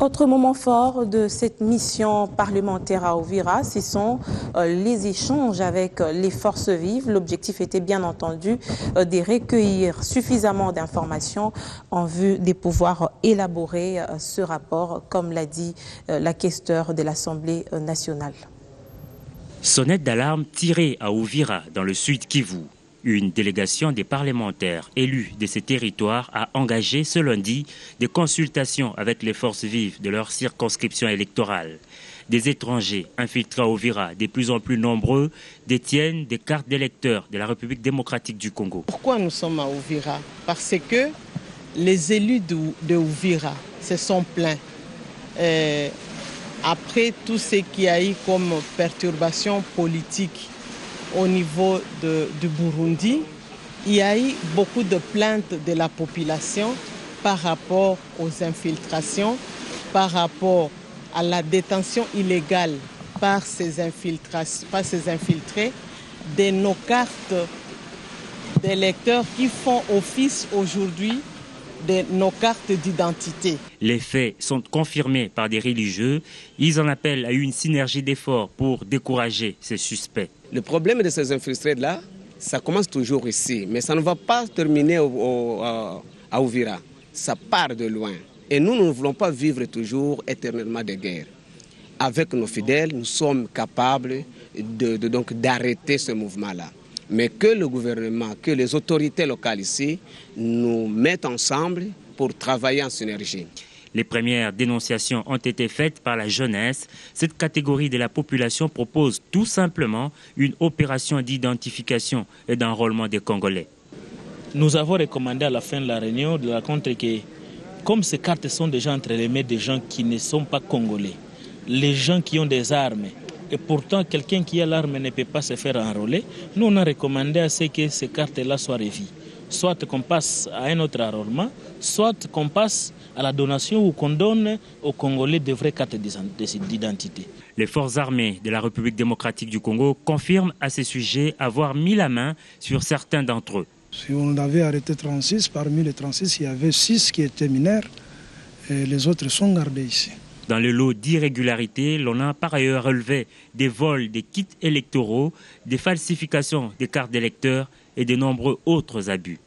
Autre moment fort de cette mission parlementaire à Uvira, ce sont les échanges avec les forces vives. L'objectif était bien entendu de recueillir suffisamment d'informations en vue de pouvoir élaborer ce rapport, comme l'a dit la questeure de l'Assemblée nationale. Sonnette d'alarme tirée à Uvira, dans le sud Kivu. Une délégation des parlementaires élus de ces territoires a engagé ce lundi des consultations avec les forces vives de leur circonscription électorale. Des étrangers infiltrés à Uvira, de plus en plus nombreux, détiennent des cartes d'électeurs de la République démocratique du Congo. Pourquoi nous sommes à Uvira? Parce que les élus de Uvira se sont plaints. Après tout ce qu'il y a eu comme perturbation politique au niveau du Burundi, il y a eu beaucoup de plaintes de la population par rapport aux infiltrations, par rapport à la détention illégale par ces infiltrés de nos cartes d'électeurs qui font office aujourd'hui de nos cartes d'identité. Les faits sont confirmés par des religieux. Ils en appellent à une synergie d'efforts pour décourager ces suspects. Le problème de ces infiltrés-là, ça commence toujours ici, mais ça ne va pas terminer à Uvira. Ça part de loin. Et nous ne voulons pas vivre toujours éternellement de guerre. Avec nos fidèles, nous sommes capables d'arrêter ce mouvement-là. Mais que le gouvernement, que les autorités locales ici nous mettent ensemble pour travailler en synergie. Les premières dénonciations ont été faites par la jeunesse. Cette catégorie de la population propose tout simplement une opération d'identification et d'enrôlement des Congolais. Nous avons recommandé à la fin de la réunion de la contre que, comme ces cartes sont déjà entre les mains des gens qui ne sont pas congolais, les gens qui ont des armes, et pourtant quelqu'un qui a l'arme ne peut pas se faire enrôler, nous on a recommandé à ce que ces cartes-là soient revues. Soit qu'on passe à un autre enrôlement, soit qu'on passe à la donation ou qu'on donne aux Congolais de vraies cartes d'identité. Les forces armées de la République démocratique du Congo confirment à ce sujet avoir mis la main sur certains d'entre eux. Si on avait arrêté 36, parmi les 36, il y avait 6 qui étaient mineurs et les autres sont gardés ici. Dans le lot d'irrégularités, l'on a par ailleurs relevé des vols des kits électoraux, des falsifications des cartes d'électeurs et de nombreux autres abus.